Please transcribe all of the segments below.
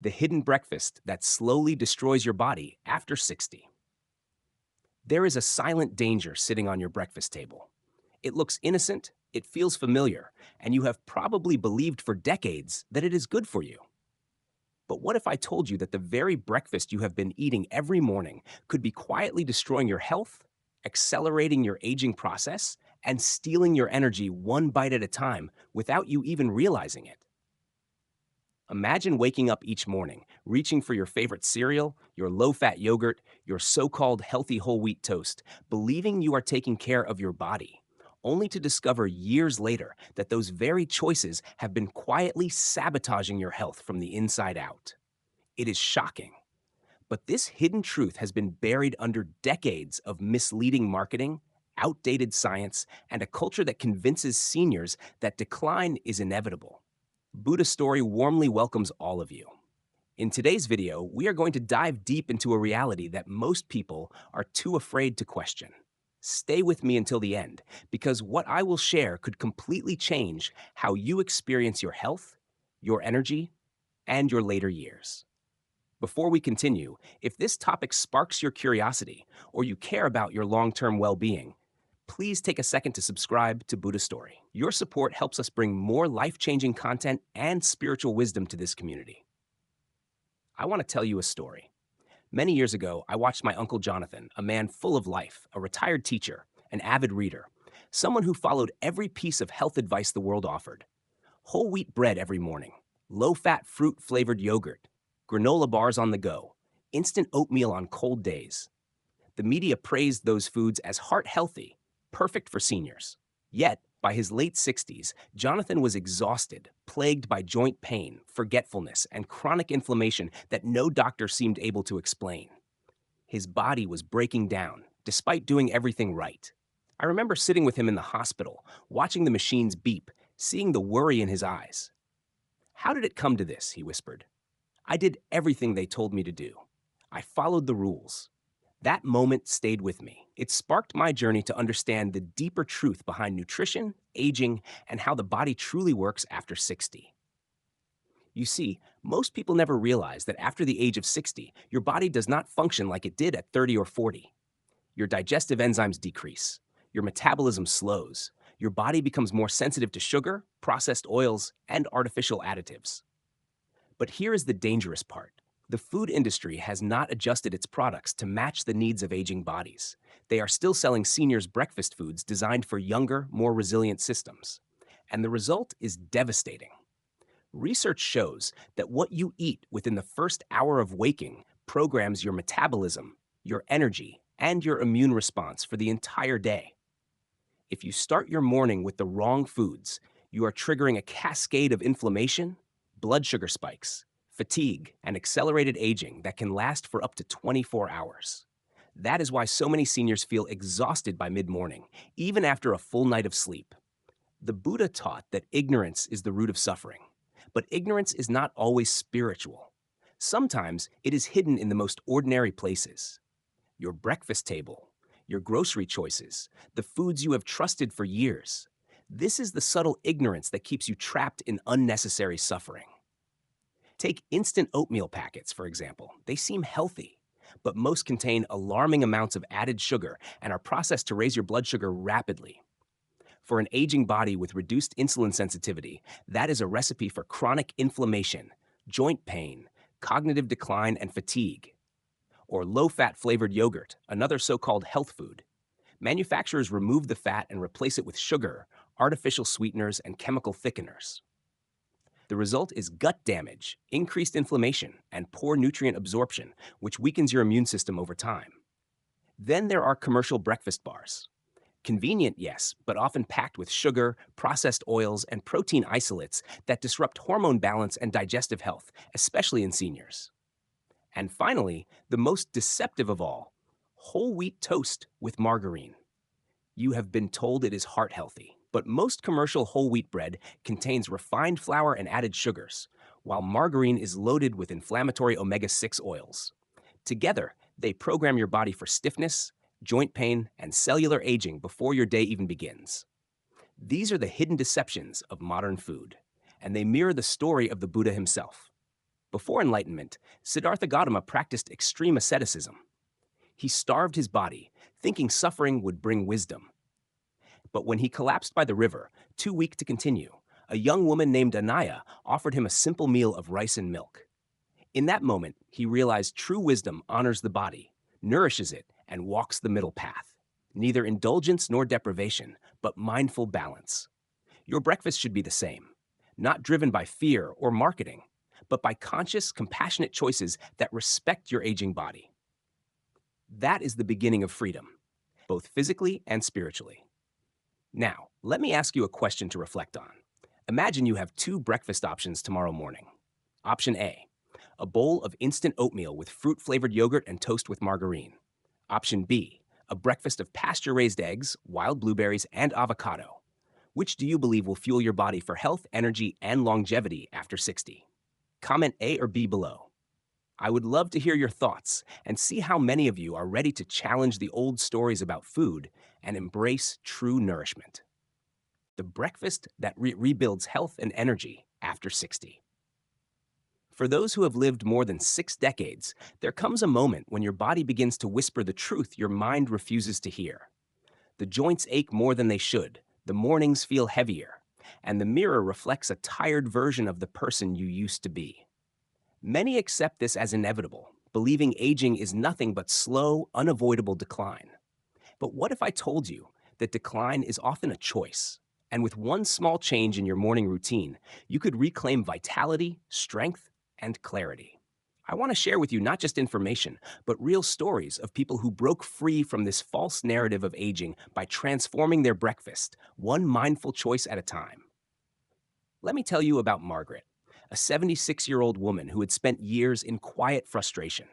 the hidden breakfast that slowly destroys your body after 60. There is a silent danger sitting on your breakfast table. It looks innocent, it feels familiar, and you have probably believed for decades that it is good for you. But what if I told you that the very breakfast you have been eating every morning could be quietly destroying your health, accelerating your aging process, and stealing your energy one bite at a time without you even realizing it? Imagine waking up each morning, reaching for your favorite cereal, your low fat yogurt, your so called healthy whole wheat toast, believing you are taking care of your body, only to discover years later that those very choices have been quietly sabotaging your health from the inside out. It is shocking. But this hidden truth has been buried under decades of misleading marketing, outdated science, and a culture that convinces seniors that decline is inevitable. Buddha Story warmly welcomes all of you. In today's video, we are going to dive deep into a reality that most people are too afraid to question. Stay with me until the end, because what I will share could completely change how you experience your health, your energy, and your later years. Before we continue, if this topic sparks your curiosity or you care about your long-term well-being, please take a second to subscribe to Buddha Story. Your support helps us bring more life-changing content and spiritual wisdom to this community. I want to tell you a story. Many years ago, I watched my uncle Jonathan, a man full of life, a retired teacher, an avid reader, someone who followed every piece of health advice the world offered. Whole wheat bread every morning, low-fat fruit-flavored yogurt, granola bars on the go, instant oatmeal on cold days. The media praised those foods as heart-healthy, perfect for seniors. Yet, by his late 60s, Jonathan was exhausted, plagued by joint pain, forgetfulness, and chronic inflammation that no doctor seemed able to explain. His body was breaking down, despite doing everything right. I remember sitting with him in the hospital, watching the machines beep, seeing the worry in his eyes. "How did it come to this?" he whispered. "I did everything they told me to do. I followed the rules." That moment stayed with me. It sparked my journey to understand the deeper truth behind nutrition, aging, and how the body truly works after 60. You see, most people never realize that after the age of 60, your body does not function like it did at 30 or 40. Your digestive enzymes decrease, your metabolism slows, your body becomes more sensitive to sugar, processed oils, and artificial additives. But here is the dangerous part. The food industry has not adjusted its products to match the needs of aging bodies. They are still selling seniors breakfast foods designed for younger, more resilient systems. And the result is devastating. Research shows that what you eat within the first hour of waking programs your metabolism, your energy, and your immune response for the entire day. If you start your morning with the wrong foods, you are triggering a cascade of inflammation, blood sugar spikes, fatigue, and accelerated aging that can last for up to 24 hours. That is why so many seniors feel exhausted by mid-morning, even after a full night of sleep. The Buddha taught that ignorance is the root of suffering, but ignorance is not always spiritual. Sometimes it is hidden in the most ordinary places. Your breakfast table, your grocery choices, the foods you have trusted for years. This is the subtle ignorance that keeps you trapped in unnecessary suffering. Take instant oatmeal packets, for example. They seem healthy, but most contain alarming amounts of added sugar and are processed to raise your blood sugar rapidly. For an aging body with reduced insulin sensitivity, that is a recipe for chronic inflammation, joint pain, cognitive decline, and fatigue. Or low-fat flavored yogurt, another so-called health food. Manufacturers remove the fat and replace it with sugar, artificial sweeteners, and chemical thickeners. The result is gut damage, increased inflammation, and poor nutrient absorption, which weakens your immune system over time. Then there are commercial breakfast bars. Convenient, yes, but often packed with sugar, processed oils, and protein isolates that disrupt hormone balance and digestive health, especially in seniors. And finally, the most deceptive of all, whole wheat toast with margarine. You have been told it is heart healthy, but most commercial whole wheat bread contains refined flour and added sugars, while margarine is loaded with inflammatory omega-6 oils. Together, they program your body for stiffness, joint pain, and cellular aging before your day even begins. These are the hidden deceptions of modern food, and they mirror the story of the Buddha himself. Before enlightenment, Siddhartha Gautama practiced extreme asceticism. He starved his body, thinking suffering would bring wisdom. But when he collapsed by the river, too weak to continue, a young woman named Anaya offered him a simple meal of rice and milk. In that moment, he realized true wisdom honors the body, nourishes it, and walks the middle path. Neither indulgence nor deprivation, but mindful balance. Your breakfast should be the same, not driven by fear or marketing, but by conscious, compassionate choices that respect your aging body. That is the beginning of freedom, both physically and spiritually. Now, let me ask you a question to reflect on. Imagine you have two breakfast options tomorrow morning. Option a bowl of instant oatmeal with fruit-flavored yogurt and toast with margarine. Option B, a breakfast of pasture-raised eggs, wild blueberries, and avocado. Which do you believe will fuel your body for health, energy, and longevity after 60? Comment A or B below. I would love to hear your thoughts and see how many of you are ready to challenge the old stories about food and embrace true nourishment. The breakfast that rebuilds health and energy after 60. For those who have lived more than 6 decades, there comes a moment when your body begins to whisper the truth your mind refuses to hear. The joints ache more than they should, the mornings feel heavier, and the mirror reflects a tired version of the person you used to be. Many accept this as inevitable, believing aging is nothing but slow, unavoidable decline. But what if I told you that decline is often a choice, and with one small change in your morning routine, you could reclaim vitality, strength, and clarity? I want to share with you not just information, but real stories of people who broke free from this false narrative of aging by transforming their breakfast, one mindful choice at a time. Let me tell you about Margaret, a 76-year-old woman who had spent years in quiet frustration.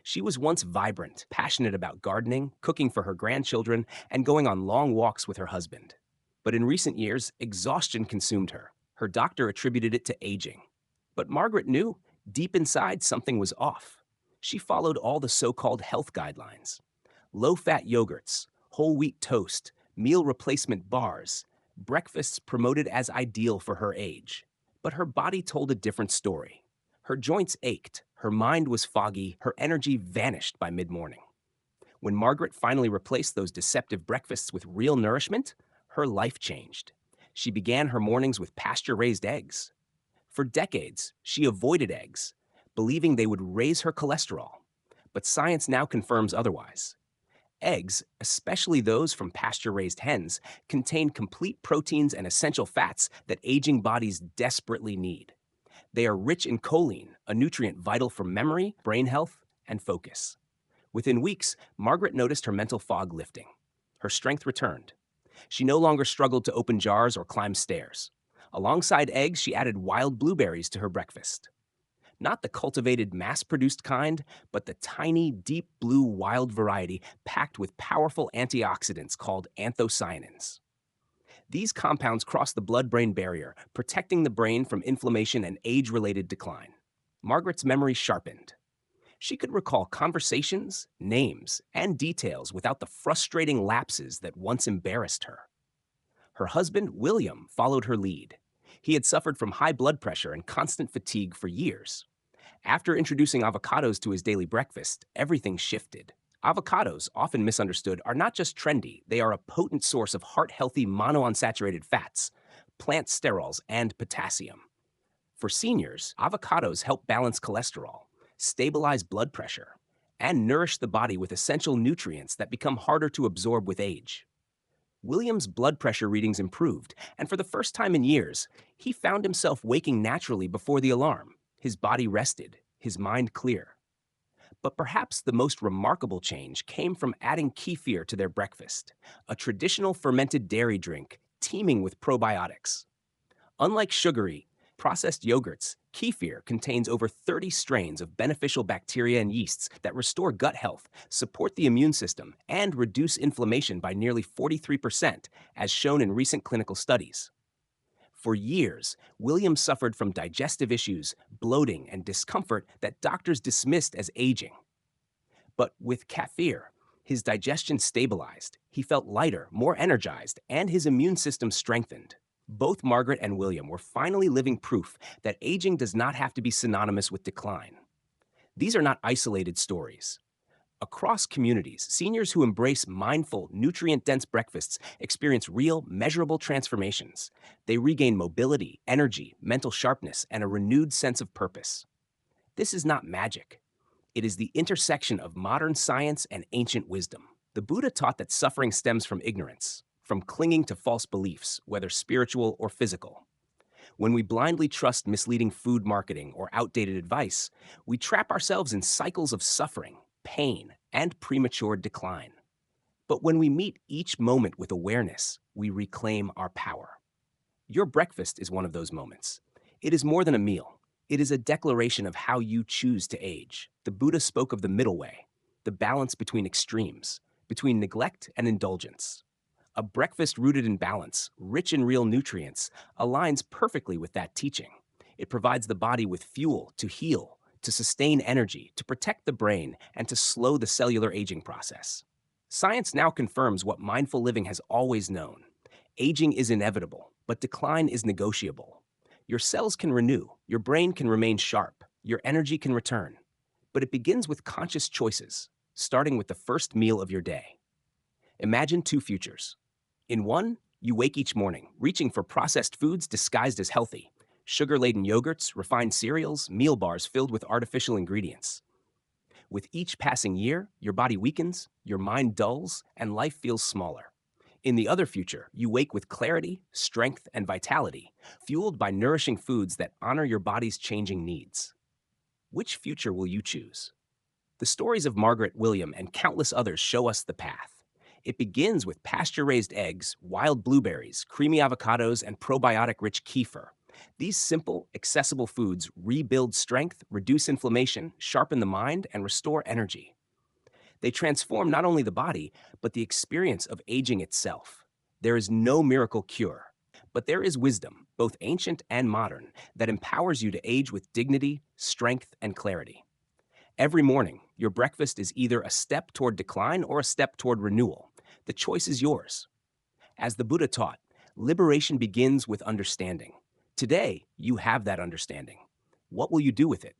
She was once vibrant, passionate about gardening, cooking for her grandchildren, and going on long walks with her husband. But in recent years, exhaustion consumed her. Her doctor attributed it to aging. But Margaret knew, deep inside, something was off. She followed all the so-called health guidelines. Low-fat yogurts, whole wheat toast, meal replacement bars, breakfasts promoted as ideal for her age. But her body told a different story. Her joints ached, her mind was foggy, her energy vanished by mid-morning. When Margaret finally replaced those deceptive breakfasts with real nourishment, her life changed. She began her mornings with pasture-raised eggs. For decades, she avoided eggs, believing they would raise her cholesterol. But science now confirms otherwise. Eggs, especially those from pasture-raised hens, contain complete proteins and essential fats that aging bodies desperately need. They are rich in choline, a nutrient vital for memory, brain health, and focus. Within weeks, Margaret noticed her mental fog lifting. Her strength returned. She no longer struggled to open jars or climb stairs. Alongside eggs, she added wild blueberries to her breakfast. Not the cultivated, mass-produced kind, but the tiny, deep blue wild variety packed with powerful antioxidants called anthocyanins. These compounds cross the blood-brain barrier, protecting the brain from inflammation and age-related decline. Margaret's memory sharpened. She could recall conversations, names, and details without the frustrating lapses that once embarrassed her. Her husband, William, followed her lead. He had suffered from high blood pressure and constant fatigue for years. After introducing avocados to his daily breakfast, everything shifted. Avocados, often misunderstood, are not just trendy, they are a potent source of heart-healthy monounsaturated fats, plant sterols, and potassium. For seniors, avocados help balance cholesterol, stabilize blood pressure, and nourish the body with essential nutrients that become harder to absorb with age. William's blood pressure readings improved, and for the first time in years, he found himself waking naturally before the alarm, his body rested, his mind clear. But perhaps the most remarkable change came from adding kefir to their breakfast, a traditional fermented dairy drink teeming with probiotics. Unlike sugary, processed yogurts, kefir contains over 30 strains of beneficial bacteria and yeasts that restore gut health, support the immune system, and reduce inflammation by nearly 43%, as shown in recent clinical studies. For years, William suffered from digestive issues, bloating, and discomfort that doctors dismissed as aging. But with kefir, his digestion stabilized, he felt lighter, more energized, and his immune system strengthened. Both Margaret and William were finally living proof that aging does not have to be synonymous with decline. These are not isolated stories. Across communities, seniors who embrace mindful, nutrient dense breakfasts experience real, measurable transformations. They regain mobility, energy, mental sharpness, and a renewed sense of purpose. This is not magic. It is the intersection of modern science and ancient wisdom. The Buddha taught that suffering stems from ignorance, from clinging to false beliefs, whether spiritual or physical. When we blindly trust misleading food marketing or outdated advice, we trap ourselves in cycles of suffering, pain, and premature decline. But when we meet each moment with awareness, we reclaim our power. Your breakfast is one of those moments. It is more than a meal. It is a declaration of how you choose to age. The Buddha spoke of the middle way, the balance between extremes, between neglect and indulgence. A breakfast rooted in balance, rich in real nutrients, aligns perfectly with that teaching. It provides the body with fuel to heal, to sustain energy, to protect the brain, and to slow the cellular aging process. Science now confirms what mindful living has always known. Aging is inevitable, but decline is negotiable. Your cells can renew, your brain can remain sharp, your energy can return. But it begins with conscious choices, starting with the first meal of your day. Imagine two futures. In one, you wake each morning, reaching for processed foods disguised as healthy, sugar-laden yogurts, refined cereals, meal bars filled with artificial ingredients. With each passing year, your body weakens, your mind dulls, and life feels smaller. In the other future, you wake with clarity, strength, and vitality, fueled by nourishing foods that honor your body's changing needs. Which future will you choose? The stories of Margaret, William, and countless others show us the path. It begins with pasture-raised eggs, wild blueberries, creamy avocados, and probiotic-rich kefir. These simple, accessible foods rebuild strength, reduce inflammation, sharpen the mind, and restore energy. They transform not only the body, but the experience of aging itself. There is no miracle cure, but there is wisdom, both ancient and modern, that empowers you to age with dignity, strength, and clarity. Every morning, your breakfast is either a step toward decline or a step toward renewal. The choice is yours. As the Buddha taught, liberation begins with understanding. Today, you have that understanding. What will you do with it?